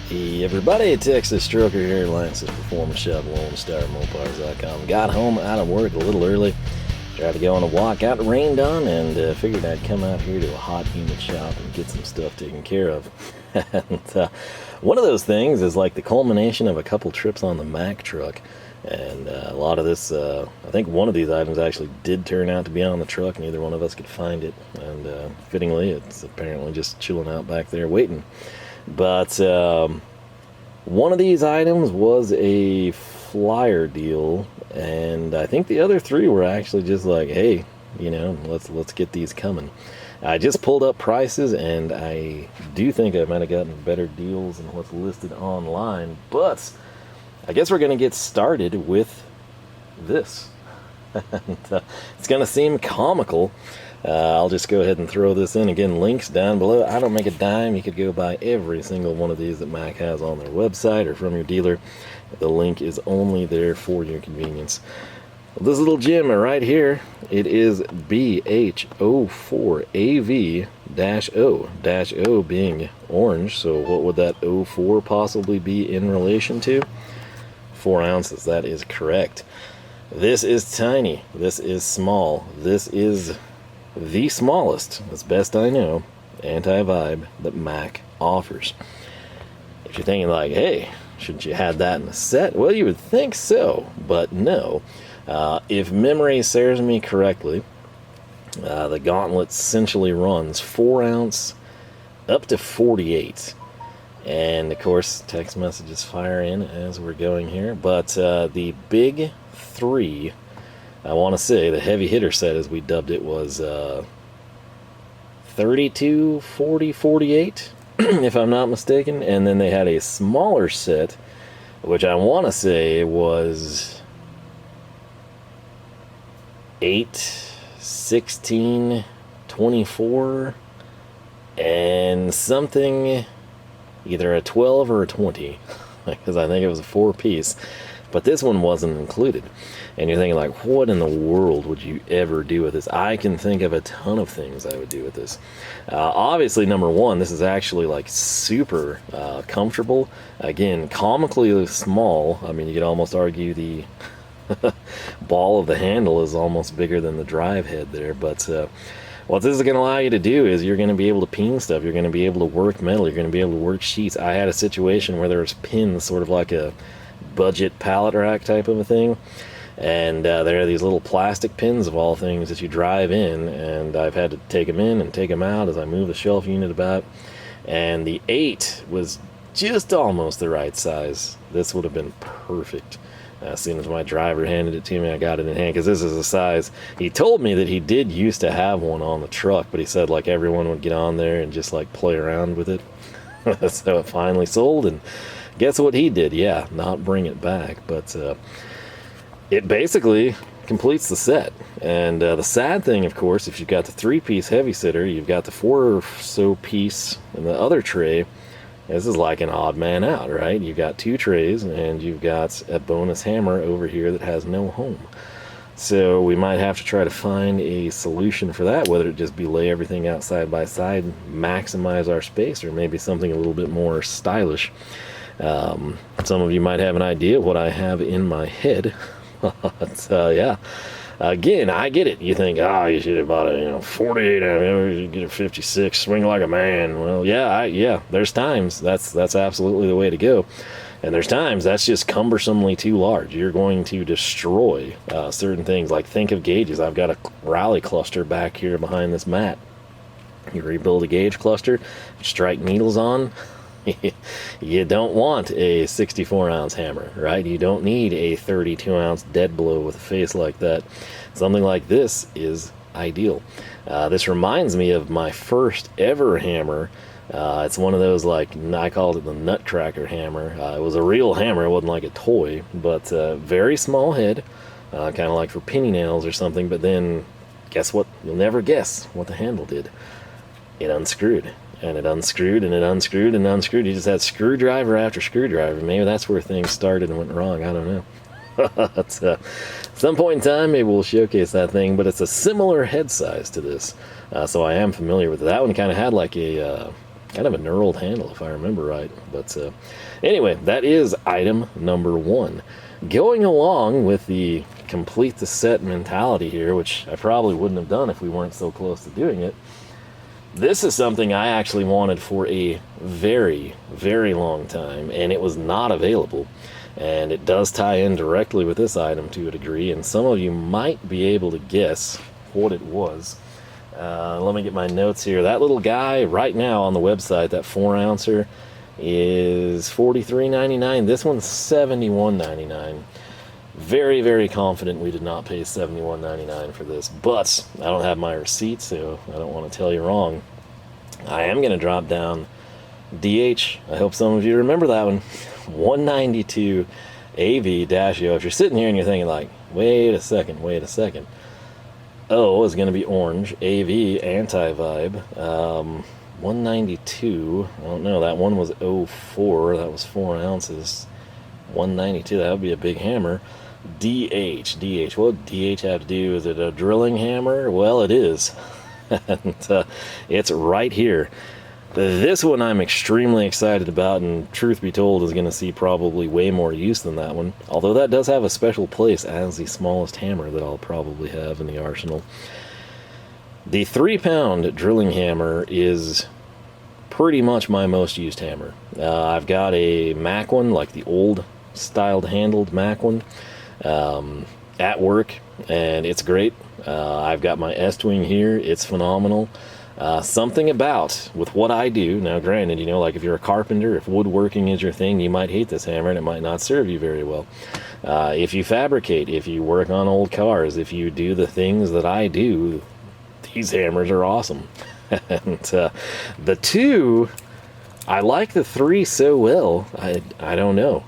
Hey everybody, Texas Stroker here, Lance's Performance Shop, LoneStarMopars.com. Got home out of work a little early, tried to go on a walk out, it rained on, and figured I'd come out here to a hot, humid shop and get some stuff taken care of. And one of those things is like the culmination of a couple trips on the Mac truck. And a lot of this, I think one of these items actually did turn out to be on the truck. Neither one of us could find it. And fittingly, it's apparently just chilling out back there waiting. But one of these items was a flyer deal, and I think the other three were actually just like, hey, you know, let's get these coming. I just pulled up prices, and I do think I might have gotten better deals than what's listed online, but I guess we're going to get started with this. And, it's going to seem comical. I'll just go ahead and throw this in. Again, links down below. I don't make a dime. You could go buy every single one of these that Mac has on their website or from your dealer. The link is only there for your convenience. This little gem right here, it is BH04AV-O, -O being orange. So what would that 04 possibly be in relation to? 4 ounces. That is correct. This is tiny. This is small. This is the smallest, as best I know, anti-vibe that Mac offers. If you're thinking like, hey, shouldn't you have that in a set? Well, you would think so, but no. If memory serves me correctly, the gauntlet essentially runs 4 ounce up to 48. And of course, text messages fire in as we're going here. But the big three, I want to say the heavy hitter set, as we dubbed it, was 32, 40, 48, if I'm not mistaken. And then they had a smaller set, which I want to say was 8, 16, 24, and something, either a 12 or a 20, because I think it was a 4-piece. But this one wasn't included. And you're thinking like, what in the world would you ever do with this? I can think of a ton of things I would do with this. Obviously, number one, this is actually like super comfortable. Again, comically small. I mean, you could almost argue the ball of the handle is almost bigger than the drive head there. But what this is going to allow you to do is you're going to be able to peen stuff. You're going to be able to work metal. You're going to be able to work sheets. I had a situation where there was pins, sort of like a budget pallet rack type of a thing, and there are these little plastic pins of all things that you drive in, and I've had to take them in and take them out as I move the shelf unit about, and the 8 was just almost the right size. This would have been perfect. As soon as my driver handed it to me, I got it in hand, because this is a size. He told me that he did used to have one on the truck, but he said like everyone would get on there and just like play around with it. So it finally sold, and guess what he did? Yeah, not bring it back. But it basically completes the set. And the sad thing, of course, if you've got the 3-piece heavy sitter, you've got the 4 or so piece in the other tray. This is like an odd man out, right? You've got 2 trays, and you've got a bonus hammer over here that has no home. So we might have to try to find a solution for that, whether it just be lay everything out side by side, maximize our space, or maybe something a little bit more stylish. Some of you might have an idea of what I have in my head. But yeah, again, I get it. You think, oh, you should have bought a 48 ounce, you get a 56, swing like a man. Well, yeah, there's times that's absolutely the way to go. And there's times that's just cumbersomely too large. You're going to destroy certain things. Like, think of gauges. I've got a rally cluster back here behind this mat. You rebuild a gauge cluster, strike needles on. You don't want a 64-ounce hammer, right? You don't need a 32-ounce dead blow with a face like that. Something like this is ideal. This reminds me of my first ever hammer. It's one of those, like, I called it the Nutcracker hammer. It was a real hammer. It wasn't like a toy, but very small head, kind of like for penny nails or something. But then, guess what? You'll never guess what the handle did. It unscrewed. And it unscrewed, and it unscrewed, and unscrewed. You just had screwdriver after screwdriver. Maybe that's where things started and went wrong. I don't know. At some point in time, maybe we'll showcase that thing, but it's a similar head size to this. So I am familiar with it. That one kind of had like a kind of a knurled handle if I remember right. But anyway, that is item number 1. Going along with the complete the set mentality here, which I probably wouldn't have done if we weren't so close to doing it. This is something I actually wanted for a very, very long time, and it was not available. And it does tie in directly with this item to a degree, and some of you might be able to guess what it was. Let me get my notes here. That little guy right now on the website, that 4-ouncer, is $43.99. This one's $71.99. Very, very confident we did not pay $71.99 for this, but I don't have my receipt, so I don't want to tell you wrong. I am going to drop down DH. I hope some of you remember that one. 192 AV-O. If you're sitting here and you're thinking like, wait a second. O is going to be orange. AV, anti-vibe. 192. I don't know. That one was 04. That was 4 ounces. 192. That would be a big hammer. DH. What DH have to do? Is it a drilling hammer? Well, it is. And, it's right here. This one I'm extremely excited about, and truth be told is going to see probably way more use than that one. Although that does have a special place as the smallest hammer that I'll probably have in the arsenal. The 3-pound drilling hammer is pretty much my most used hammer. I've got a Mac one, like the old styled handled Mac one, at work, and it's great. I've got my S-Twing here. It's phenomenal. Something about with what I do now, granted, you know, like if you're a carpenter, if woodworking is your thing, you might hate this hammer and it might not serve you very well. If you fabricate, if you work on old cars, if you do the things that I do, these hammers are awesome. And the 2, I like the 3 so well. I don't know.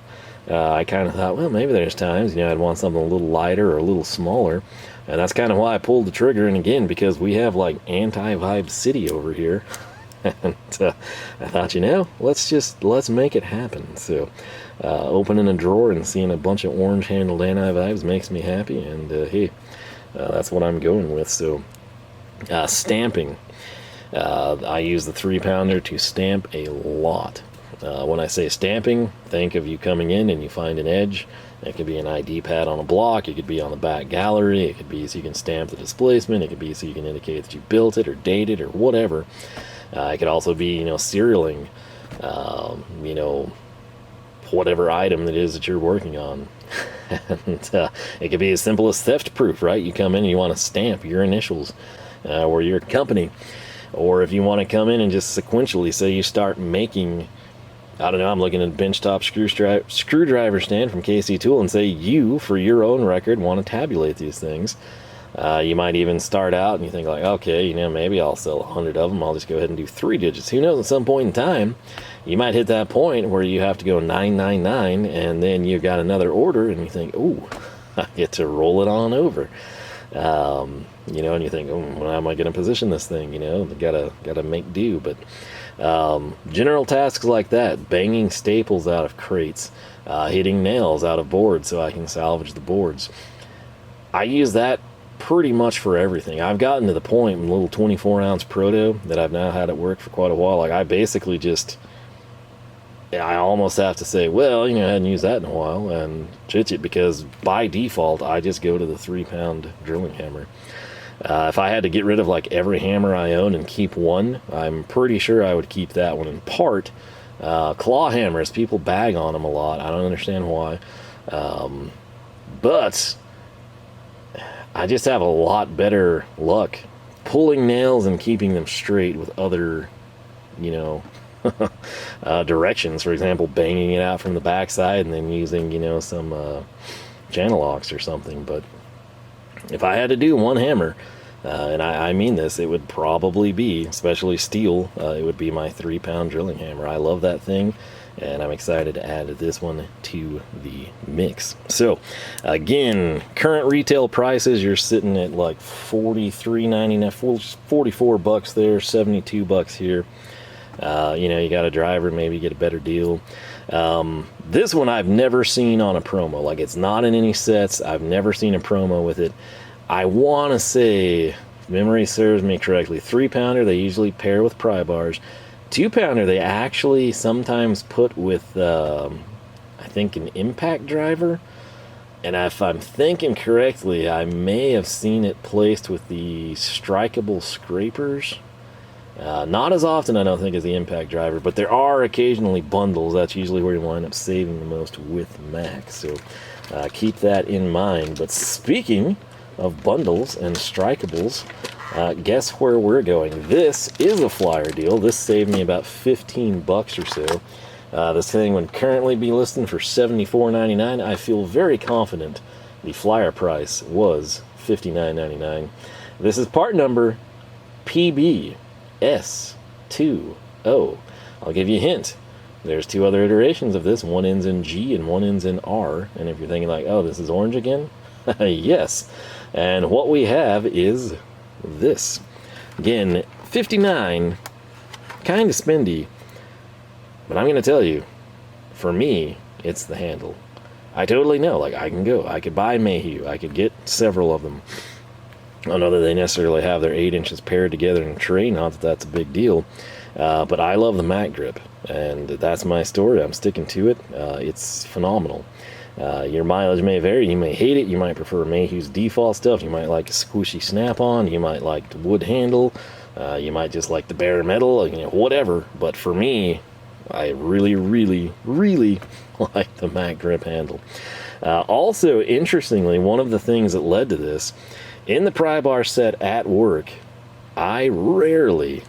I kind of thought, well, maybe there's times, you know, I'd want something a little lighter or a little smaller. And that's kind of why I pulled the trigger. And again, because we have like anti-vibe city over here. And I thought, you know, let's make it happen. So opening a drawer and seeing a bunch of orange handled anti-vibes makes me happy. And hey, that's what I'm going with. So stamping. I use the 3-pounder to stamp a lot. When I say stamping, think of you coming in and you find an edge. It could be an ID pad on a block. It could be on the back gallery. It could be so you can stamp the displacement. It could be so you can indicate that you built it or dated or whatever. It could also be, you know, serialing, you know, whatever item that is that you're working on. And it could be as simple as theft proof, right? You come in and you want to stamp your initials or your company. Or if you want to come in and just sequentially say you start making, I don't know, I'm looking at a benchtop screwdriver stand from KC Tool and say you, for your own record, want to tabulate these things. You might even start out and you think like, okay, you know, maybe I'll sell 100 of them. I'll just go ahead and do 3 digits. Who knows, at some point in time, you might hit that point where you have to go 999 and then you've got another order and you think, ooh, I get to roll it on over. You know, and you think, oh, well, how am I going to position this thing? You know, gotta make do. But general tasks like that, banging staples out of crates, hitting nails out of boards so I can salvage the boards. I use that pretty much for everything. I've gotten to the point in a little 24-ounce proto that I've now had at work for quite a while. Like I basically just, I almost have to say, well, you know, I hadn't used that in a while and chit it, because by default I just go to the 3-pound drilling hammer. If I had to get rid of like every hammer I own and keep one, I'm pretty sure I would keep that one in part. Claw hammers, people bag on them a lot. I don't understand why. But I just have a lot better luck pulling nails and keeping them straight with other, you know, directions. For example, banging it out from the backside and then using, you know, some channel locks or something. But if I had to do one hammer, and I mean this, it would probably be, especially steel, it would be my 3-pound drilling hammer. I love that thing, and I'm excited to add this one to the mix. So, again, current retail prices, you're sitting at like $43.99, 44 bucks there, 72 bucks here. You know, you got a driver, maybe get a better deal. This one I've never seen on a promo. Like, it's not in any sets. I've never seen a promo with it. I want to say, if memory serves me correctly, 3-pounder, they usually pair with pry bars. 2-pounder they actually sometimes put with, I think, an impact driver. And if I'm thinking correctly, I may have seen it placed with the strikeable scrapers. Not as often, I don't think, as the impact driver, but there are occasionally bundles. That's usually where you wind up saving the most with Mac. So keep that in mind. But speaking of bundles and strikables, guess where we're going? This is a flyer deal. This saved me about 15 bucks or so. This thing would currently be listing for $74.99. I feel very confident the flyer price was $59.99. This is part number PBS2O. I'll give you a hint. There's 2 other iterations of this. One ends in G and one ends in R. And if you're thinking like, oh, this is orange again? Yes. And what we have is this. Again, 59, kind of spendy. But I'm going to tell you, for me, it's the handle. I totally know, like, I could buy Mayhew, I could get several of them. I don't know that they necessarily have their 8 inches paired together in a tray, not that that's a big deal. But I love the Mac grip, and that's my story. I'm sticking to it. It's phenomenal. Your mileage may vary. You may hate it. You might prefer Mayhew's default stuff. You might like a squishy snap-on. You might like the wood handle. You might just like the bare metal, whatever. But for me, I really, really, really like the Mac grip handle. Also, interestingly, one of the things that led to this, in the pry bar set at work, I rarely,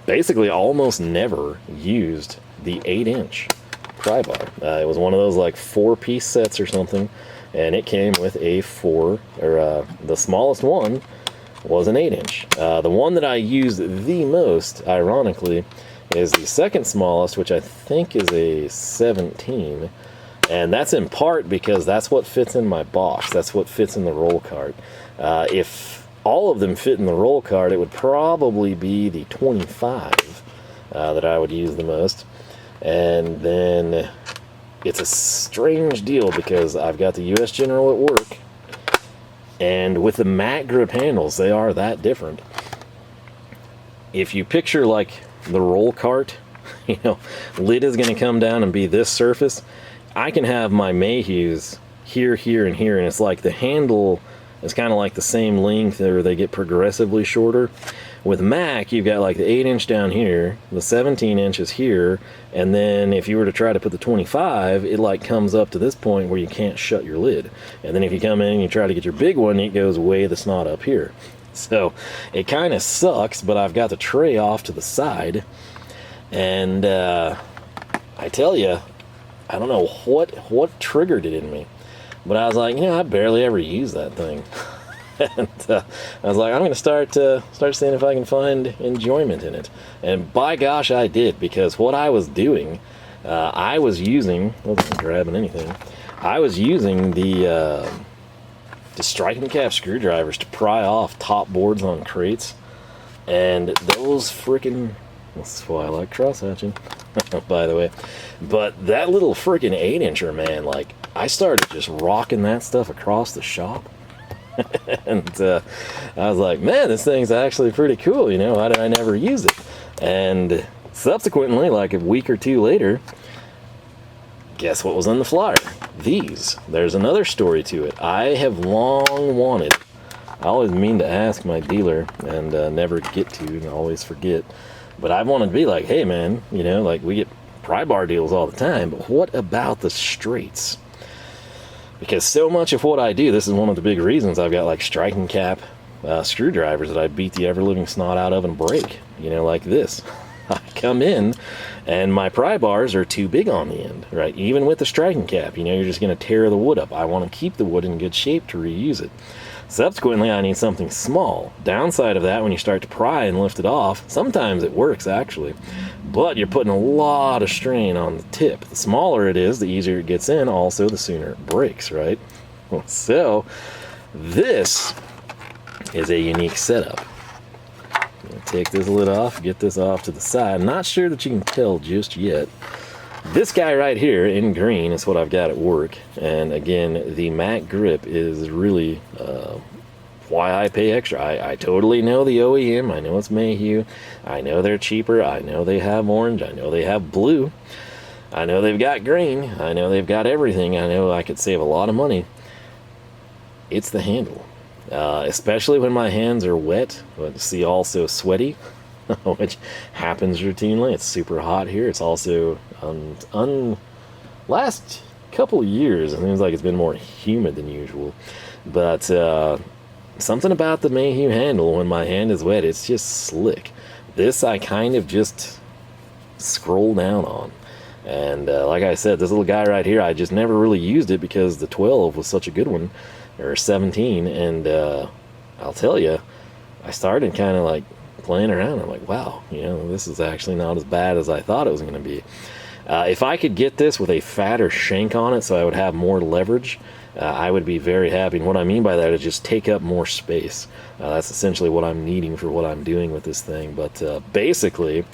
basically almost never used the 8-inch pry bar. It was one of those like 4-piece sets or something, and it came with a 4, or the smallest one was an 8-inch. The one that I used the most, ironically, is the second smallest, which I think is a 17. And that's in part because that's what fits in my box. That's what fits in the roll cart. If all of them fit in the roll cart, it would probably be the 25 that I would use the most. And then it's a strange deal because I've got the US General at work. And with the Mac grip handles, they are that different. If you picture like the roll cart, lid is going to come down and be this surface. I can have my Mayhews here, here, and here, and it's like the handle is kind of like the same length, or they get progressively shorter. With Mac, you've got like the 8-inch down here, the 17 inches here, and then if you were to try to put the 25, it like comes up to this point where you can't shut your lid. And then if you come in and you try to get your big one, it goes way the snot up here. So it kind of sucks, but I've got the tray off to the side, and I tell you, I don't know what triggered it in me, but I was like, I barely ever use that thing. And I was like, I'm going to start seeing if I can find enjoyment in it. And by gosh, I did, because what I was doing, I was using, I wasn't grabbing anything, I was using the striking cap screwdrivers to pry off top boards on crates. And those freaking, that's why I like cross-hatching, by the way. But that little freaking 8-incher, man, like, I started just rocking that stuff across the shop. And I was like, man, this thing's actually pretty cool, why did I never use it? And subsequently, like a week or two later, guess what was on the flyer? These. There's another story to it. I have long wanted, I always mean to ask my dealer and never get to, and always forget, but I wanted to be like, hey man, like we get pry bar deals all the time, but what about the straights? Because so much of what I do, this is one of the big reasons I've got like striking cap screwdrivers that I beat the ever-living snot out of and break, like this. I come in and my pry bars are too big on the end, right? Even with the striking cap, you're just going to tear the wood up. I want to keep the wood in good shape to reuse it. Subsequently, I need something small. Downside of that, when you start to pry and lift it off, sometimes it works actually, but you're putting a lot of strain on the tip. The smaller it is, the easier it gets in, also the sooner it breaks, right? So this is a unique setup. I'm gonna take this lid off, get this off to the side. I'm not sure that you can tell just yet. This guy right here in green is what I've got at work, and again, the Mac grip is really why I pay extra. I totally know the OEM. I know it's Mayhew. I know they're cheaper. I know they have orange. I know they have blue. I know they've got green. I know they've got everything. I know I could save a lot of money. It's the handle. Especially when my hands are wet, but see also sweaty, which happens routinely. It's super hot here. It's also, last couple of years, it seems like it's been more humid than usual. But something about the Mayhew handle, when my hand is wet, it's just slick. This I kind of just scroll down on. And like I said, this little guy right here, I just never really used it because the 12 was such a good one, or 17, and I'll tell you, I started kind of like playing around. I'm like, wow, you know, this is actually not as bad as I thought it was going to be. If I could get this with a fatter shank on it so I would have more leverage, I would be very happy. And what I mean by that is just take up more space. That's essentially what I'm needing for what I'm doing with this thing. But basically,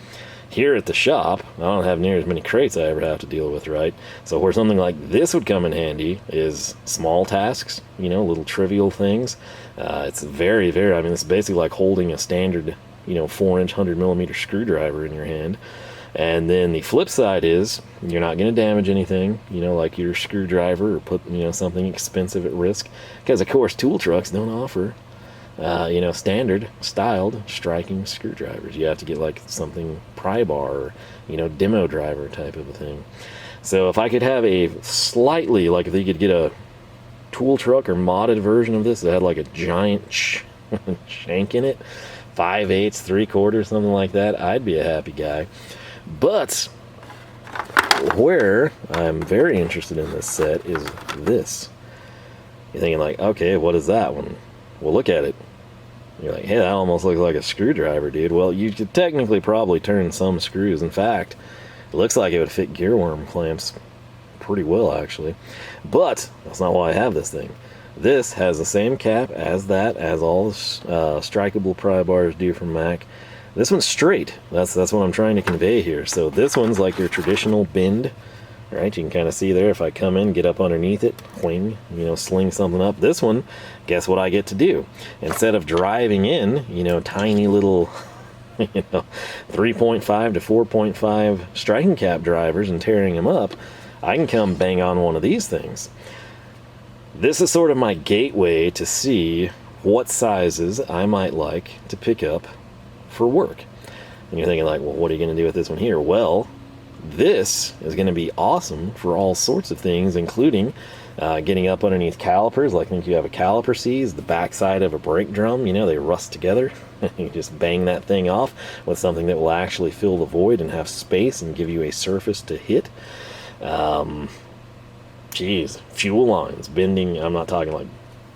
here at the shop, I don't have near as many crates I ever have to deal with, right? So where something like this would come in handy is small tasks, you know, little trivial things. It's very, very, I mean, it's basically like holding a standard, you know, 4-inch 100mm screwdriver in your hand. And then the flip side is you're not going to damage anything, you know, like your screwdriver, or put, you know, something expensive at risk. Because, of course, tool trucks don't offer, you know, standard styled striking screwdrivers. You have to get like something pry bar or, you know, demo driver type of a thing. So if I could have a slightly, like if you could get a tool truck or modded version of this that had like a giant shank in it, 5/8, 3/4, something like that, I'd be a happy guy. But where I'm very interested in this set is this. You're thinking like, okay, what is that one? Well, look at it. You're like, hey, that almost looks like a screwdriver, dude. Well, you could technically probably turn some screws. In fact, it looks like it would fit gear worm clamps pretty well, actually. But that's not why I have this thing. This has the same cap as that, as all the strikeable pry bars do from Mac. This one's straight. That's what I'm trying to convey here. So this one's like your traditional bend, right? You can kind of see there if I come in, get up underneath it, wing, you know, sling something up. This one, guess what I get to do? Instead of driving in, you know, tiny little, you know, 3.5 to 4.5 striking cap drivers and tearing them up, I can come bang on one of these things. This is sort of my gateway to see what sizes I might like to pick up for work. And you're thinking like, well, what are you going to do with this one here? Well, this is going to be awesome for all sorts of things, including getting up underneath calipers. Like, I think you have a caliper seize, the backside of a brake drum, you know, they rust together. You just bang that thing off with something that will actually fill the void and have space and give you a surface to hit. Fuel lines, bending, I'm not talking like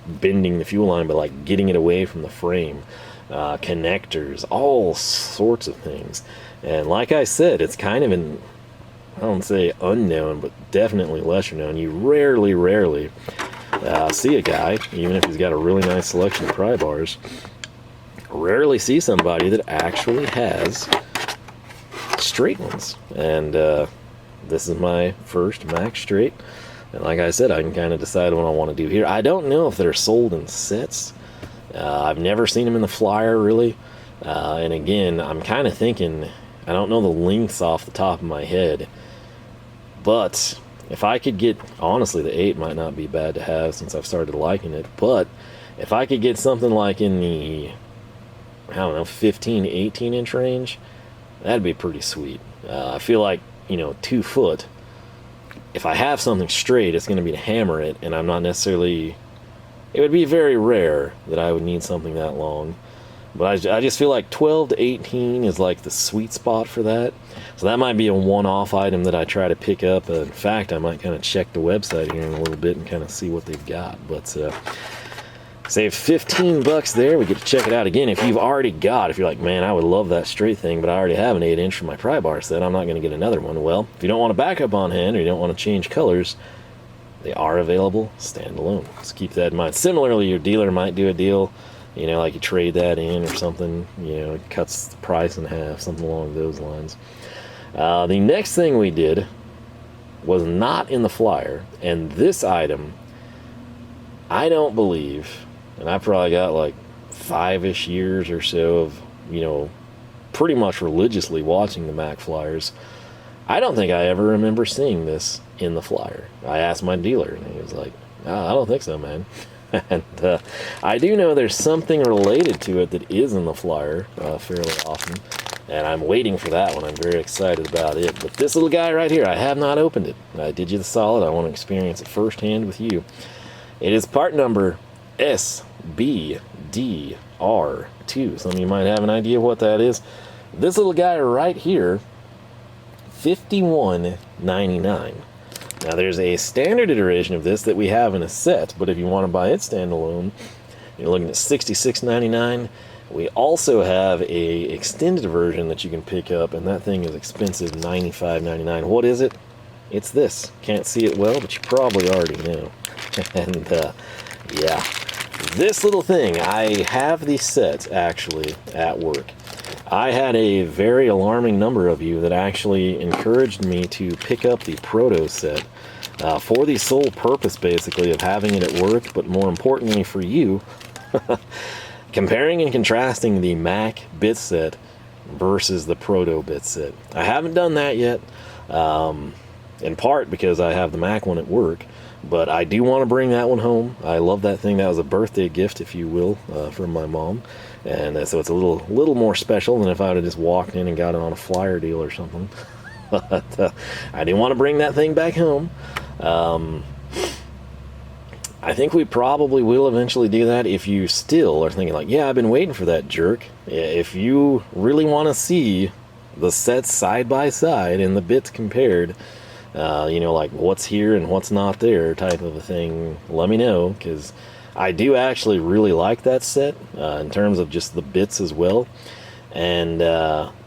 bending the fuel line, but like getting it away from the frame. Connectors, all sorts of things. And like I said, it's kind of an, I don't say unknown, but definitely lesser known. You rarely see a guy, even if he's got a really nice selection of pry bars, rarely see somebody that actually has straight ones. And this is my first Mac straight. And like I said, I can kind of decide what I want to do here. I don't know if they're sold in sets. I've never seen them in the flyer, really. And again, I'm kind of thinking, I don't know the lengths off the top of my head, but if I could get, honestly, the 8 might not be bad to have since I've started liking it, but if I could get something like in the, I don't know, 15, 18 inch range, that'd be pretty sweet. I feel like, you know, 2 foot, if I have something straight, it's going to be to hammer it, and I'm not necessarily, it would be very rare that I would need something that long. But I just feel like 12 to 18 is like the sweet spot for that. So that might be a one-off item that I try to pick up. In fact, I might kind of check the website here in a little bit and kind of see what they've got. But save $15 there. We get to check it out again. If you've already got, if you're like, man, I would love that straight thing, but I already have an 8-inch for my pry bar set, I'm not going to get another one. Well, if you don't want a backup on hand or you don't want to change colors, they are available standalone. So keep that in mind. Similarly, your dealer might do a deal, you know, like you trade that in or something, you know, it cuts the price in half, something along those lines. The next thing we did was not in the flyer, and this item, I don't believe and I probably got like 5-ish years or so of, you know, pretty much religiously watching the Mac flyers. I don't think I ever remember seeing this in the flyer. I asked my dealer, and he was like, "I don't think so, man." And I do know there's something related to it that is in the flyer fairly often, and I'm waiting for that one. I'm very excited about it. But this little guy right here, I have not opened it. I did you the solid. I want to experience it firsthand with you. It is part number SBDR2. Some of you might have an idea what that is. This little guy right here, $51.99. Now there's a standard iteration of this that we have in a set, but if you want to buy it standalone, you're looking at $66.99. We also have a extended version that you can pick up, and that thing is expensive, $95.99. What is it? It's this. Can't see it well, but you probably already know. And yeah, this little thing, I have the set actually at work. I had a very alarming number of you that actually encouraged me to pick up the Proto set for the sole purpose, basically, of having it at work, but more importantly for you, comparing and contrasting the Mac bit set versus the Proto bit set. I haven't done that yet, in part because I have the Mac one at work, but I do want to bring that one home. I love that thing. That was a birthday gift, if you will, from my mom. And so it's a little more special than if I would have just walked in and got it on a flyer deal or something. But I do want to bring that thing back home. I think we probably will eventually do that. If you still are thinking like, yeah, I've been waiting for that jerk. If you really want to see the sets side by side and the bits compared, you know, like what's here and what's not there type of a thing, let me know, because I do actually really like that set in terms of just the bits as well. And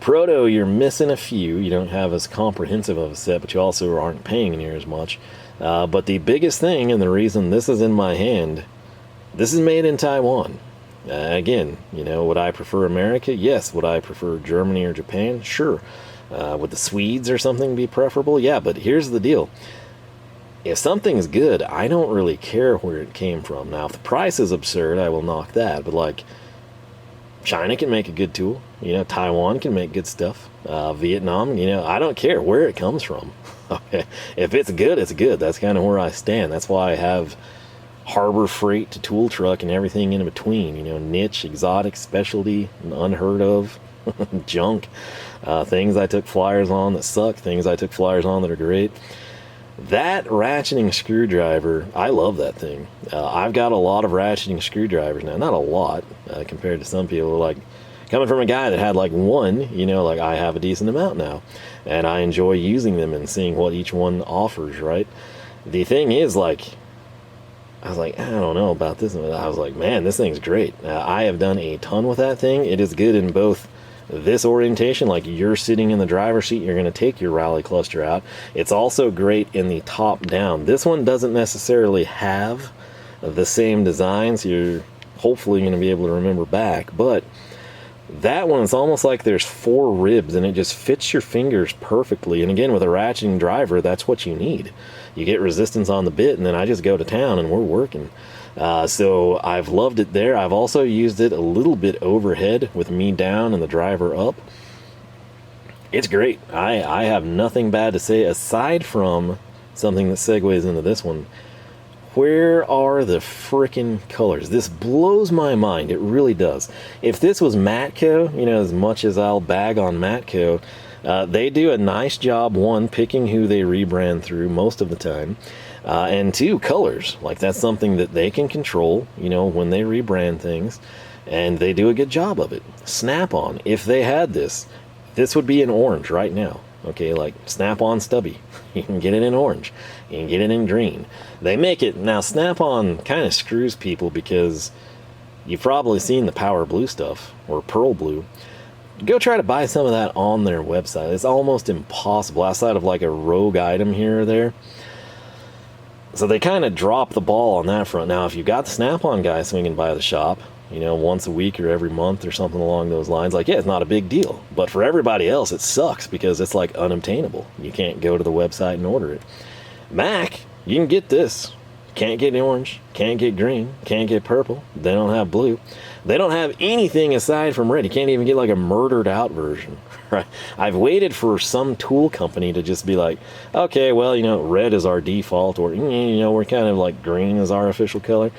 Proto, you're missing a few. You don't have as comprehensive of a set, but you also aren't paying near as much. But the biggest thing, and the reason this is in my hand, this is made in Taiwan. Again, you know, would I prefer America? Yes. Would I prefer Germany or Japan? Sure. Would the Swedes or something be preferable? Yeah, but here's the deal. If something's good, I don't really care where it came from. Now, if the price is absurd, I will knock that. But, like, China can make a good tool. You know, Taiwan can make good stuff. Vietnam, you know, I don't care where it comes from. Okay, if it's good, it's good. That's kind of where I stand. That's why I have Harbor Freight to tool truck and everything in between. You know, niche, exotic, specialty, unheard of, junk. Things I took flyers on that suck. Things I took flyers on that are great. That ratcheting screwdriver, I love that thing. I've got a lot of ratcheting screwdrivers now. Not a lot, compared to some people. Like, coming from a guy that had like one, you know, like I have a decent amount now. And I enjoy using them and seeing what each one offers, right? The thing is, like, I was like, I don't know about this. And I was like, man, this thing's great. I have done a ton with that thing. It is good in both this orientation, like you're sitting in the driver's seat, you're going to take your rally cluster out. It's also great in the top down. This one doesn't necessarily have the same design, so you're hopefully going to be able to remember back, but that one, it's almost like there's 4 ribs and it just fits your fingers perfectly. And again, with a ratcheting driver, that's what you need. You get resistance on the bit, and then I just go to town and we're working. So I've loved it there. I've also used it a little bit overhead with me down and the driver up. It's great. I have nothing bad to say aside from something that segues into this one. Where are the frickin' colors? This blows my mind. It really does. If this was Matco, you know, as much as I'll bag on Matco, they do a nice job, one, picking who they rebrand through most of the time. And 2, colors. Like, that's something that they can control, you know, when they rebrand things. And they do a good job of it. Snap-on, if they had this, this would be in orange right now. Okay, like Snap-on Stubby. You can get it in orange. You can get it in green. They make it... Now, Snap-on kind of screws people because you've probably seen the Power Blue stuff, or Pearl Blue. Go try to buy some of that on their website. It's almost impossible, outside of like a rogue item here or there. So they kind of drop the ball on that front. Now, if you've got the Snap-on guy swinging by the shop, you know, once a week or every month or something along those lines, like, yeah, it's not a big deal. But for everybody else, it sucks because it's like unobtainable. You can't go to the website and order it. Mac, you can get this Can't get orange, can't get green, can't get purple. They don't have blue. They don't have anything aside from red. You can't even get like a murdered out version, right? I've waited for some tool company to just be like, okay, well, you know, red is our default, or, you know, we're kind of like green is our official color.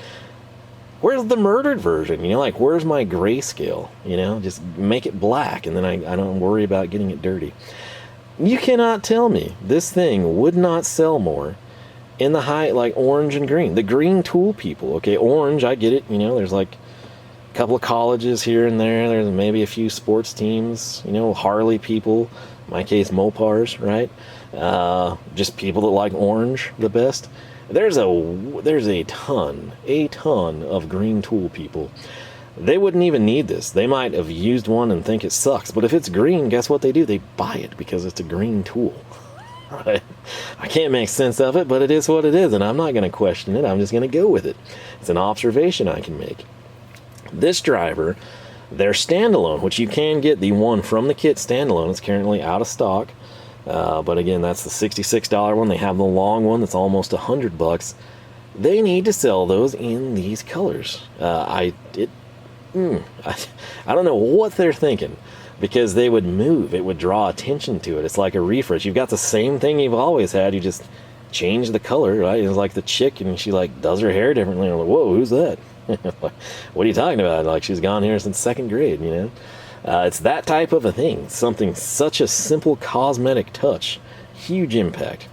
Where's the murdered version? You know, like, where's my grayscale? You know, just make it black, and then I don't worry about getting it dirty. You cannot tell me this thing would not sell more in the high, like orange and green. The green tool people, okay, orange, I get it, you know, there's like a couple of colleges here and there, there's maybe a few sports teams, you know, Harley people, in my case, Mopars, right? Just people that like orange the best. There's a ton of green tool people. They wouldn't even need this. They might have used one and think it sucks, but if it's green, guess what they do? They buy it because it's a green tool. Right? I can't make sense of it, but it is what it is, and I'm not going to question it. I'm just going to go with it. It's an observation I can make. This driver, they're standalone, which you can get the one from the kit standalone. It's currently out of stock, but again, that's the $66 one. They have the long one that's almost $100. They need to sell those in these colors. I don't know what they're thinking. Because they would move, it would draw attention to it. It's like a refresh. You've got the same thing you've always had. You just change the color, right? It's like the chick, and she like does her hair differently. I'm like, whoa, who's that? What are you talking about? Like, she's gone here since 2nd grade, you know? It's that type of a thing. Something such a simple cosmetic touch, huge impact.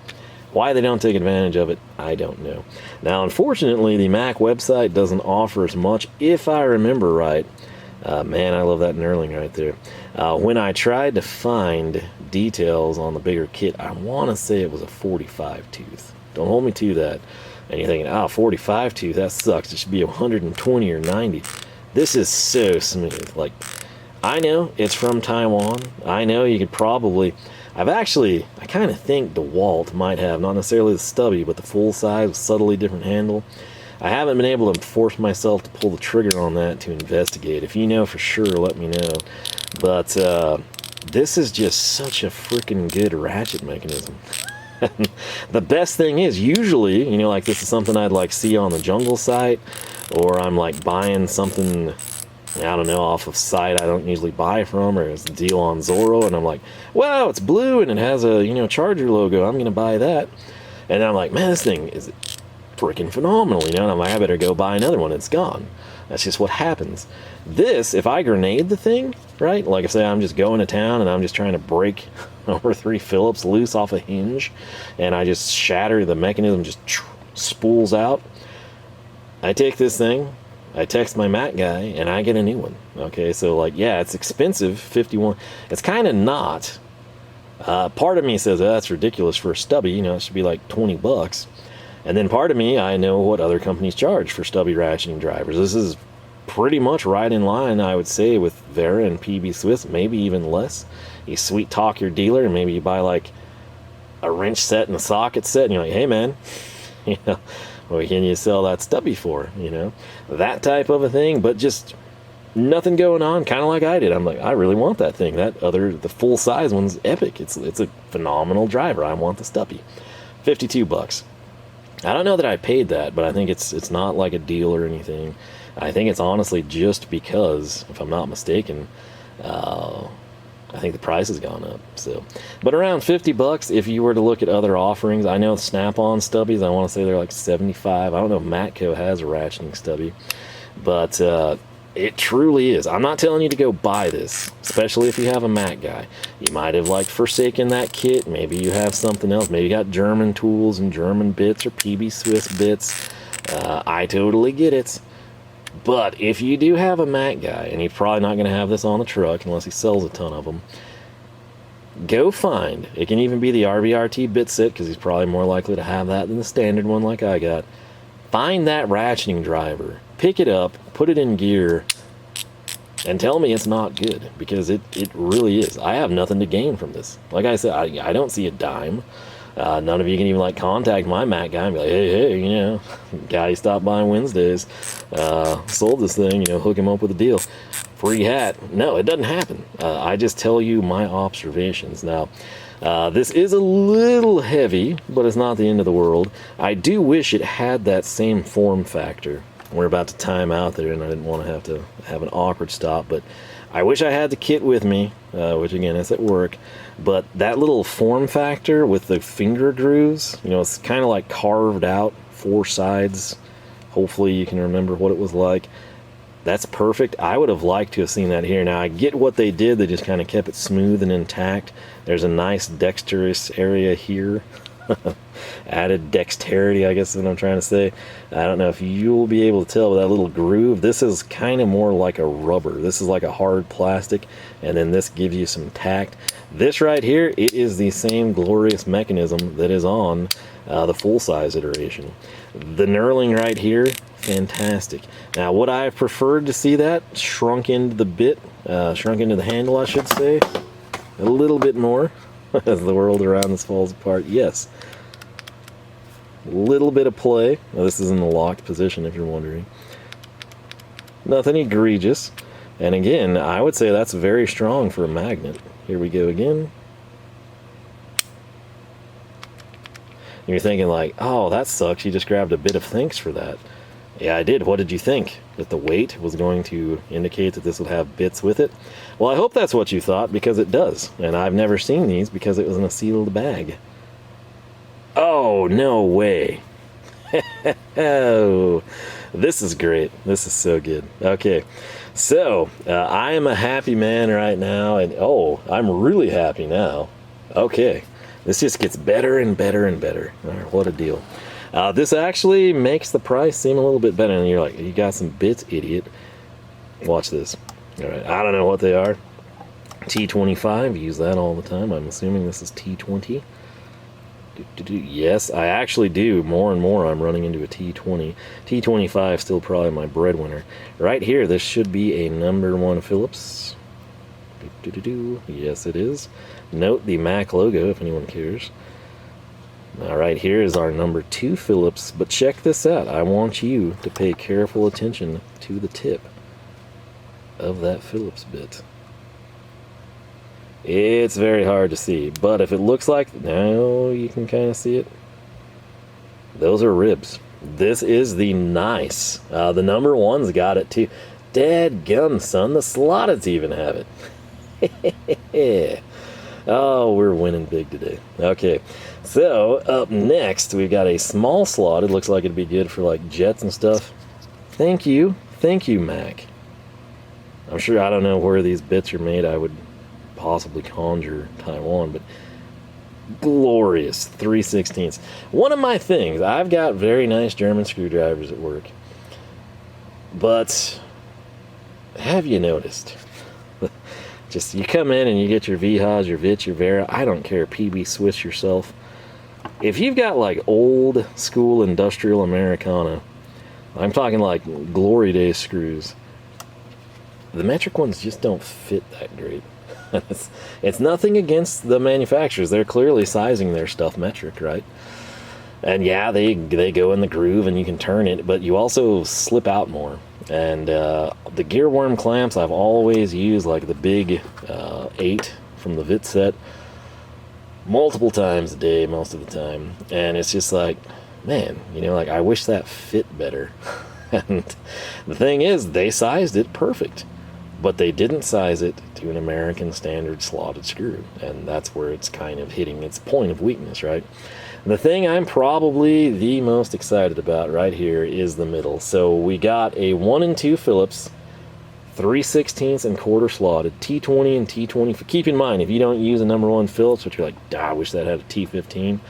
Why they don't take advantage of it, I don't know. Now, unfortunately, the Mac website doesn't offer as much, if I remember right. Man, I love that knurling right there. When I tried to find details on the bigger kit, I want to say it was a 45 tooth. Don't hold me to that. And you're thinking, 45 tooth, that sucks. It should be 120 or 90. This is so smooth. Like, I know it's from Taiwan. I know you could probably... I kind of think DeWalt might have, not necessarily the Stubby, but the full size, subtly different handle. I haven't been able to force myself to pull the trigger on that to investigate. If you know for sure, let me know. But this is just such a freaking good ratchet mechanism. The best thing is, usually, you know, like this is something I'd like see on the jungle site, or I'm like buying something, I don't know, off of site I don't usually buy from, or it's a deal on Zorro, and I'm like, wow, it's blue and it has a, you know, Charger logo, I'm gonna buy that. And I'm like, man, this thing is freaking phenomenal, you know, and I'm like, I better go buy another one. It's gone. That's just what happens. This, if I grenade the thing, right, like I say, I'm just going to town and I'm just trying to break over 3 Phillips loose off a hinge, and I just shatter the mechanism, just spools out. I take this thing, I text my Mac guy, and I get a new one. Okay, so like, yeah, it's expensive, 51. It's kind of not. Part of me says, oh, that's ridiculous for a Stubby, you know, it should be like $20. And then part of me, I know what other companies charge for Stubby ratcheting drivers. This is pretty much right in line, I would say, with Vera and PB Swiss, maybe even less. You sweet talk your dealer, and maybe you buy like a wrench set and a socket set, and you're like, hey man, you know, what can you sell that Stubby for? You know, that type of a thing, but just nothing going on, kind of like I did. I'm like, I really want that thing. The full size one's epic. It's a phenomenal driver. I want the Stubby. $52. I don't know that I paid that, but I think it's not like a deal or anything. I think it's honestly just because, if I'm not mistaken, I think the price has gone up. So, but around $50 if you were to look at other offerings. I know Snap-on Stubbies, I want to say they're like $75. I don't know if Matco has a ratcheting Stubby, but it truly is. I'm not telling you to go buy this, especially if you have a Mac guy. You might have like forsaken that kit. Maybe you have something else. Maybe you got German tools and German bits or PB Swiss bits. I totally get it. But if you do have a Mac guy, and he's probably not going to have this on the truck unless he sells a ton of them, go find, it can even be the RVRT bit set, because he's probably more likely to have that than the standard one like I got. Find that ratcheting driver, pick it up, put it in gear, and tell me it's not good, because it really is. I have nothing to gain from this. Like I said, I don't see a dime. None of you can even like contact my Mac guy and be like, hey, you know, guy stopped by on Wednesdays, sold this thing, you know, hook him up with a deal. free hat. No, it doesn't happen. I just tell you my observations. Now, this is a little heavy, but it's not the end of the world. I do wish it had that same form factor. We're about to time out there, and I didn't want to have an awkward stop, but I wish I had the kit with me, which again is at work. But that little form factor with the finger grooves, you know, it's kind of like carved out 4 sides. Hopefully you can remember what it was like. That's perfect. I would have liked to have seen that here. Now, I get what they did. They just kind of kept it smooth and intact. There's a nice dexterous area here. Added dexterity, I guess is what I'm trying to say. I don't know if you'll be able to tell with that little groove. This is kind of more like a rubber. This is like a hard plastic, and then this gives you some tact. This right here, it is the same glorious mechanism that is on the full-size iteration. The knurling right here, fantastic. Now, would I have preferred to see that shrunk into the bit, shrunk into the handle, I should say, a little bit more as the world around us falls apart? Yes. Little bit of play. Now, this is in the locked position, if you're wondering. Nothing egregious. And again, I would say that's very strong for a magnet. Here we go again. You're thinking like, oh, that sucks. You just grabbed a bit of thanks for that. Yeah, I did. What did you think? That the weight was going to indicate that this would have bits with it? Well, I hope that's what you thought, because it does. And I've never seen these because it was in a sealed bag. Oh, no way. Oh, this is great. This is so good. Okay, so I am a happy man right now, and oh, I'm really happy now. Okay, this just gets better and better and better. All right, what a deal. This actually makes the price seem a little bit better, and you're like, you got some bits, idiot. Watch this. All right, I don't know what they are. T25, use that all the time. I'm assuming this is T20. Yes, I actually do. More and more I'm running into a T20. T25 still probably my breadwinner. Right here, this should be a #1 Phillips. Yes, it is. Note the Mac logo if anyone cares. Now, right here is our #2 Phillips, but check this out. I want you to pay careful attention to the tip of that Phillips bit. It's very hard to see, but if it looks like, now you can kind of see it. Those are ribs. This is the nice. The #1's got it too. Dadgum, son, the slotteds even have it. Oh, we're winning big today. Okay, so up next we've got a small slotted. Looks like it'd be good for like jets and stuff. Thank you, Mac. I'm sure, I don't know where these bits are made. I would possibly conjure Taiwan, but glorious 3/16. One of my things, I've got very nice German screwdrivers at work, but have you noticed? Just, you come in and you get your VHAs, your Vits, your Vera, I don't care, PB Swiss yourself. If you've got like old school industrial Americana, I'm talking like glory days screws, the metric ones just don't fit that great. It's nothing against the manufacturers. They're clearly sizing their stuff metric, right? And yeah, they go in the groove and you can turn it, but you also slip out more. And the gearworm clamps, I've always used like the big 8 from the Vit set multiple times a day, most of the time. And it's just like, man, you know, like I wish that fit better. And the thing is, they sized it perfect, but they didn't size it to an American standard slotted screw, and that's where it's kind of hitting its point of weakness, right? The thing I'm probably the most excited about right here is the middle. So we got a 1 and 2 Phillips, 3/16 and quarter slotted, T20 and T20. Keep in mind, if you don't use a #1 Phillips, which you're like, I wish that had a T15,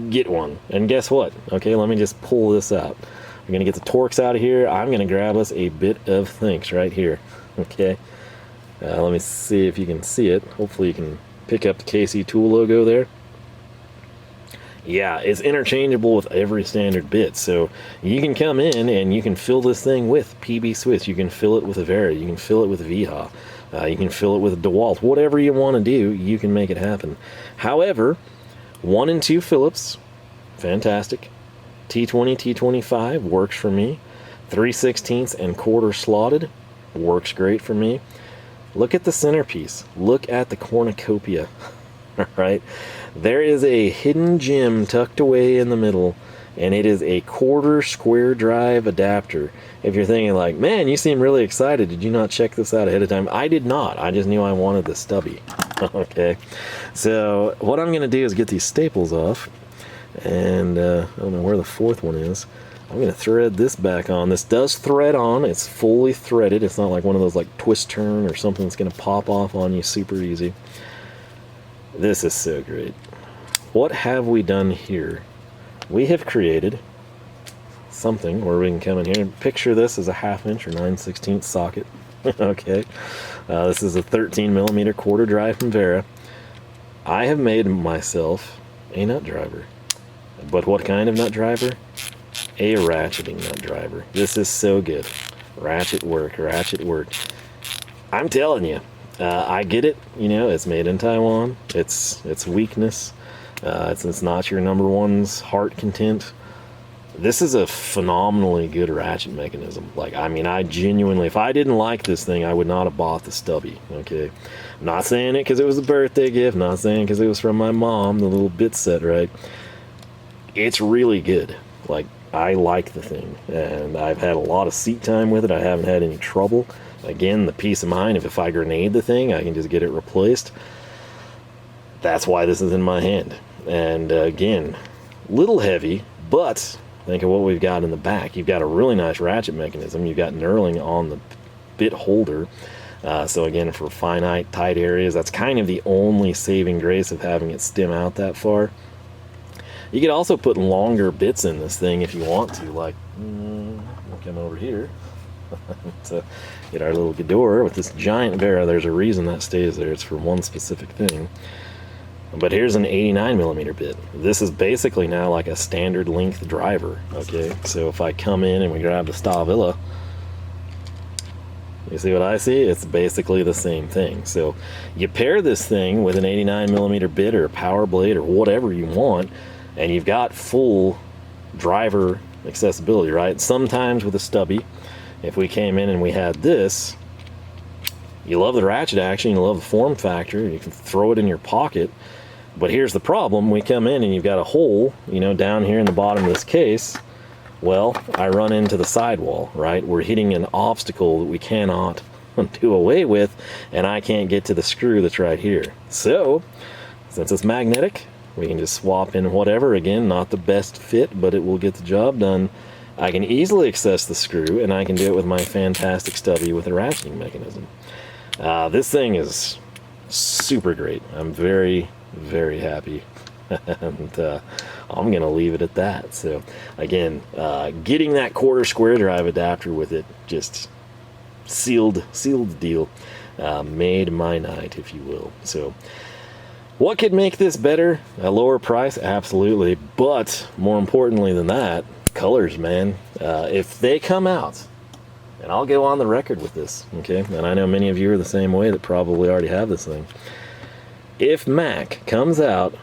get one. And guess what? Okay, let me just pull this out. We're gonna get the Torx out of here. I'm gonna grab us a bit of thanks right here. Okay, let me see if you can see it. Hopefully you can pick up the KC Tool logo there. Yeah, it's interchangeable with every standard bit, so you can come in and you can fill this thing with PB Swiss, you can fill it with a Vera, you can fill it with a VHA, you can fill it with a DeWalt, whatever you want to do, you can make it happen. However, 1 and 2 Phillips, fantastic. T20, T25 works for me. 3/16 and quarter slotted, works great for me. Look at the centerpiece. Look at the cornucopia. All right, there is a hidden gem tucked away in the middle, and it is a 1/4 square drive adapter. If you're thinking like, man, you seem really excited, did you not check this out ahead of time? I did not. I just knew I wanted the Stubby. Okay, so what I'm gonna do is get these staples off, and I don't know where the fourth one is. I'm gonna thread this back on. This does thread on. It's fully threaded. It's not like one of those like twist turn or something that's gonna pop off on you super easy. This is so great. What have we done here? We have created something where we can come in here and picture this as a 1/2 inch or 9/16 socket. Okay, this is a 13mm 1/4 drive from Vera. I have made myself a nut driver. But what kind of nut driver? A ratcheting nut driver. This is so good. Ratchet work, ratchet work. I'm telling you, I get it. You know, it's made in Taiwan. It's weakness. It's not your number one's heart content. This is a phenomenally good ratchet mechanism. Like, I mean, I genuinely, if I didn't like this thing, I would not have bought the Stubby. Okay, I'm not saying it because it was a birthday gift. Not saying because it was from my mom, the little bit set, right? It's really good. Like, I like the thing, and I've had a lot of seat time with it. I haven't had any trouble. Again, the peace of mind, if I grenade the thing, I can just get it replaced. That's why this is in my hand. And again, little heavy, but think of what we've got in the back. You've got a really nice ratchet mechanism. You've got knurling on the bit holder. So again, for finite tight areas, that's kind of the only saving grace of having it stem out that far. You could also put longer bits in this thing if you want to, like, we'll come over here to get our little Ghidorah with this giant Vera. There's a reason that stays there. It's for one specific thing. But here's an 89mm bit. This is basically now like a standard length driver, okay? So if I come in and we grab the Stavilla, you see what I see? It's basically the same thing. So you pair this thing with an 89mm bit or a power blade or whatever you want, and you've got full driver accessibility, right? Sometimes with a Stubby, if we came in and we had this, you love the ratchet action, you love the form factor, you can throw it in your pocket. But here's the problem. We come in and you've got a hole, you know, down here in the bottom of this case. Well, I run into the sidewall, right? We're hitting an obstacle that we cannot do away with, and I can't get to the screw that's right here. So, since it's magnetic, we can just swap in whatever. Again, not the best fit, but it will get the job done. I can easily access the screw, and I can do it with my fantastic Stubby with a ratcheting mechanism. This thing is super great. I'm very, very happy. And I'm gonna leave it at that. So again, getting that 1/4 square drive adapter with it just sealed the deal. Made my night, if you will. So what could make this better? A lower price? Absolutely. But more importantly than that, colors, man. If they come out, and I'll go on the record with this, okay? And I know many of you are the same way that probably already have this thing. If Mac comes out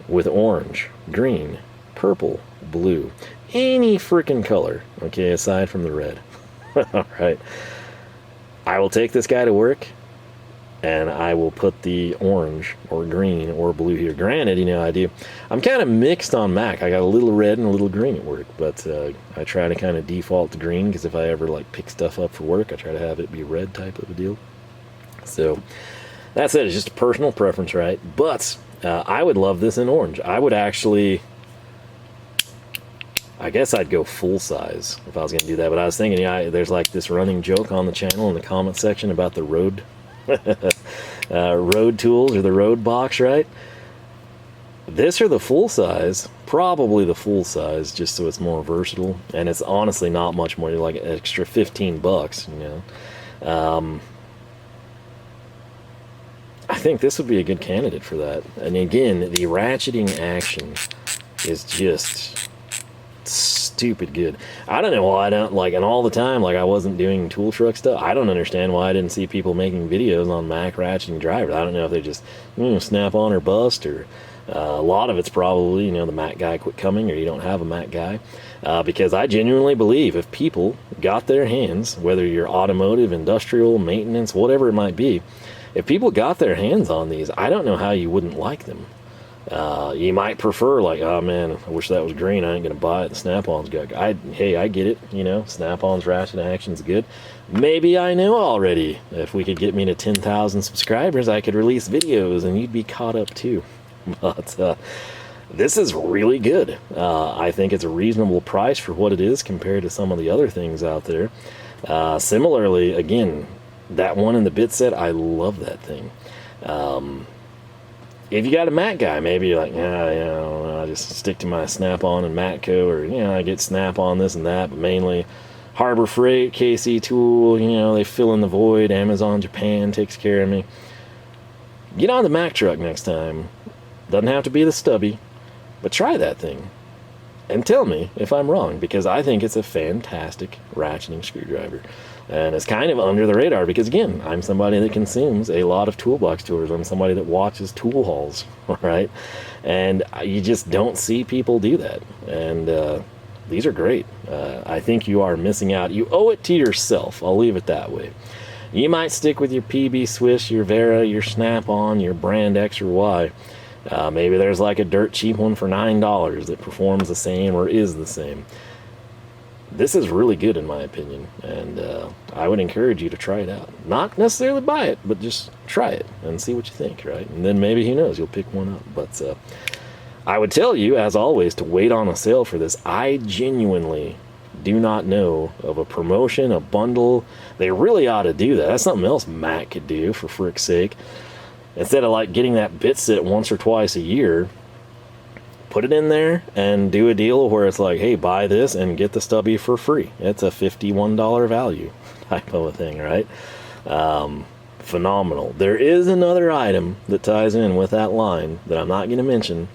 with orange, green, purple, blue, any freaking color, okay, aside from the red, all right, I will take this guy to work, and I will put the orange or green or blue here. Granted, you know, I'm kind of mixed on Mac. I got a little red and a little green at work, but I try to kind of default to green, because if I ever like pick stuff up for work, I try to have it be red type of a deal. So that said, it's just a personal preference, right? But I would love this in orange. I would actually, I guess I'd go full size if I was going to do that. But I was thinking, yeah, there's like this running joke on the channel in the comment section about the road road tools or the road box, right? This or the full size, probably the full size, just so it's more versatile. And it's honestly not much more, like an extra 15 bucks, you know. I think this would be a good candidate for that. And again, the ratcheting action is just stupid good. I don't know why I don't, like, and all the time, like, I wasn't doing tool truck stuff. I don't understand why I didn't see people making videos on Mac ratcheting drivers. I don't know if they just, snap on or bust, or A lot of it's probably, the Mac guy quit coming, or you don't have a Mac guy. Because I genuinely believe if people got their hands, whether you're automotive, industrial, maintenance, whatever it might be, if people got their hands on these, I don't know how you wouldn't like them. You might prefer, like, oh man, I wish that was green, I ain't gonna buy it, the Snap-on's good. Hey, I get it, Snap-on's ratchet action's good. Maybe I know already, if we could get me to 10,000 subscribers, I could release videos and you'd be caught up too. But this is really good. I think it's a reasonable price for what it is compared to some of the other things out there. Similarly, again, that one in the bit set, I love that thing. If you got a Mac guy, maybe you're like, I just stick to my Snap-on and Matco, or, I get Snap-on this and that, but mainly Harbor Freight, KC Tool, they fill in the void, Amazon Japan takes care of me. Get on the Mac truck next time. Doesn't have to be the Stubby, but try that thing. And tell me if I'm wrong, because I think it's a fantastic ratcheting screwdriver. And it's kind of under the radar because, again, I'm somebody that consumes a lot of toolbox tours. I'm somebody that watches tool hauls, right? And you just don't see people do that. And these are great. I think you are missing out. You owe it to yourself. I'll leave it that way. You might stick with your PB Swiss, your Vera, your Snap-on, your brand X or Y. Maybe there's like a dirt cheap one for $9 that performs the same or is the same. This is really good in my opinion, and I would encourage you to try it out. Not necessarily buy it, but just try it and see what you think, right? And then maybe, who knows, you'll pick one up. But I would tell you, as always, to wait on a sale for this. I genuinely do not know of a promotion, a bundle. They really ought to do that. That's something else Mac could do, for frick's sake. Instead of like getting that bit set once or twice a year, put it in there and do a deal where it's like, hey, buy this and get the Stubby for free. It's a $51 value type of a thing, right? Phenomenal. There is another item that ties in with that line that I'm not going to mention.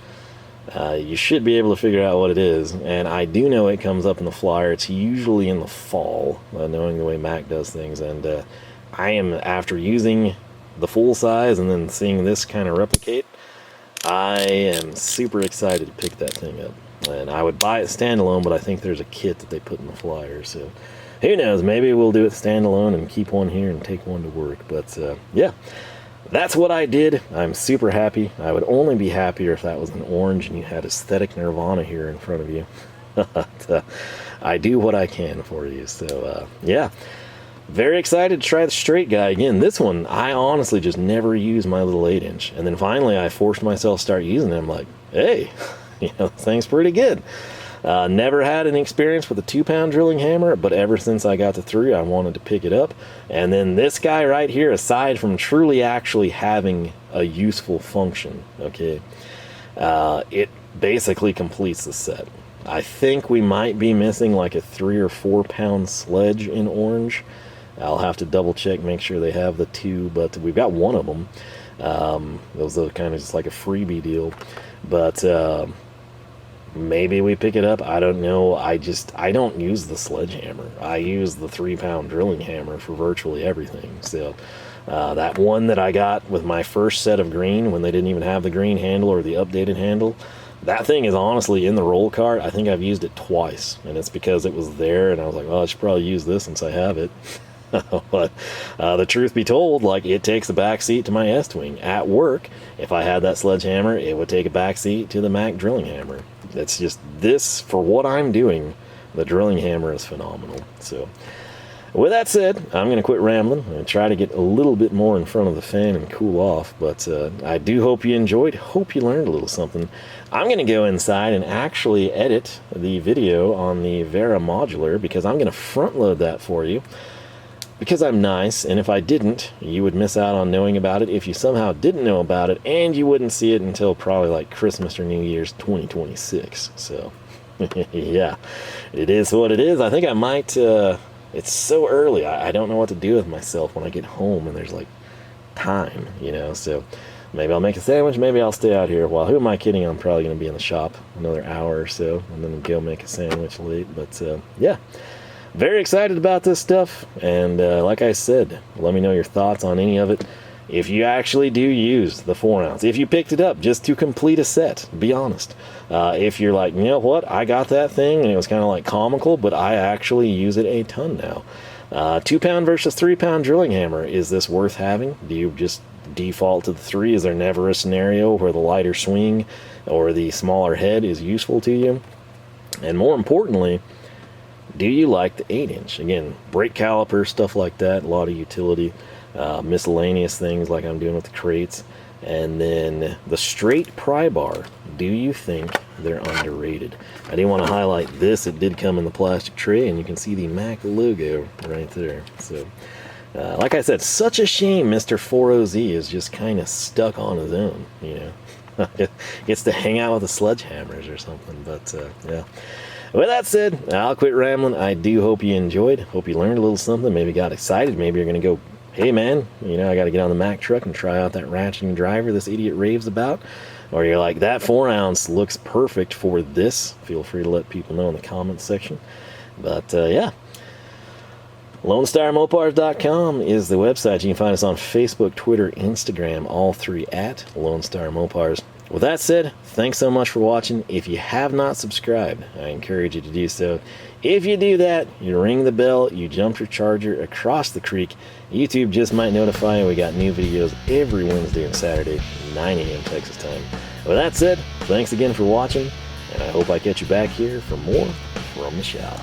You should be able to figure out what it is, and I do know it comes up in the flyer. It's usually in the fall, knowing the way Mac does things, and I am, after using the full size and then seeing this kind of replicate, I am super excited to pick that thing up. And I would buy it standalone, but I think there's a kit that they put in the flyer, so who knows, maybe we'll do it standalone and keep one here and take one to work. But yeah, that's what I did. I'm super happy. I would only be happier if that was an orange and you had aesthetic Nirvana here in front of you. But I do what I can for you, so yeah. Very excited to try the straight guy again. This one, I honestly just never used my little 8-inch. And then finally I forced myself to start using it. I'm like, hey, this thing's pretty good. Never had an experience with a 2-pound drilling hammer, but ever since I got to 3, I wanted to pick it up. And then this guy right here, aside from truly actually having a useful function, okay, it basically completes the set. I think we might be missing like a 3 or 4 pound sledge in orange. I'll have to double check, make sure they have the 2, but we've got one of them. It was kind of just like a freebie deal, but maybe we pick it up. I don't know. I don't use the sledgehammer. I use the 3-pound drilling hammer for virtually everything. So that one that I got with my first set of green, when they didn't even have the green handle or the updated handle, that thing is honestly in the roll cart. I think I've used it twice, and it's because it was there and I was like, well, I should probably use this since I have it. But the truth be told, like, it takes a back seat to my S-Twing. At work, if I had that sledgehammer, it would take a back seat to the Mac drilling hammer. It's just this, for what I'm doing, the drilling hammer is phenomenal. So with that said, I'm going to quit rambling. I'm going to try to get a little bit more in front of the fan and cool off. But I do hope you enjoyed. Hope you learned a little something. I'm going to go inside and actually edit the video on the Vera modular, because I'm going to front load that for you. Because I'm nice, and if I didn't, you would miss out on knowing about it if you somehow didn't know about it, and you wouldn't see it until probably like Christmas or New Year's 2026. So, yeah, it is what it is. I think I might, it's so early, I don't know what to do with myself when I get home and there's like time, so maybe I'll make a sandwich, maybe I'll stay out here a while. Who am I kidding? I'm probably going to be in the shop another hour or so, and then go make a sandwich late, but yeah. Very excited about this stuff, and like I said, let me know your thoughts on any of it. if you actually do use the 4-ounce, if you picked it up just to complete a set, be honest. If you're like, you know what, I got that thing and it was kind of like comical, but I actually use it a ton now. 2-pound versus 3-pound drilling hammer, is this worth having? Do you just default to the 3? Is there never a scenario where the lighter swing or the smaller head is useful to you? And more importantly, do you like the 8-inch? Again, brake caliper, stuff like that, a lot of utility, miscellaneous things like I'm doing with the crates. And then the straight pry bar, do you think they're underrated? I do want to highlight this. It did come in the plastic tray, and you can see the Mac logo right there. So, like I said, such a shame Mr. 4OZ is just kind of stuck on his own, you know. Gets to hang out with the sledgehammers or something, but yeah. With that said, I'll quit rambling. I do hope you enjoyed. Hope you learned a little something. Maybe got excited. Maybe you're going to go, hey man, you know, I got to get on the Mac truck and try out that ratcheting driver this idiot raves about. Or you're like, that 4-ounce looks perfect for this. Feel free to let people know in the comments section. But yeah, LoneStarMopars.com is the website. You can find us on Facebook, Twitter, Instagram, all 3 at Lone Star Mopars. With that said, thanks so much for watching. If you have not subscribed, I encourage you to do so. If you do that, you ring the bell, you jump your charger across the creek, YouTube just might notify you. We got new videos every Wednesday and Saturday, 9 a.m. Texas time. With that said, thanks again for watching, and I hope I catch you back here for more from the shop.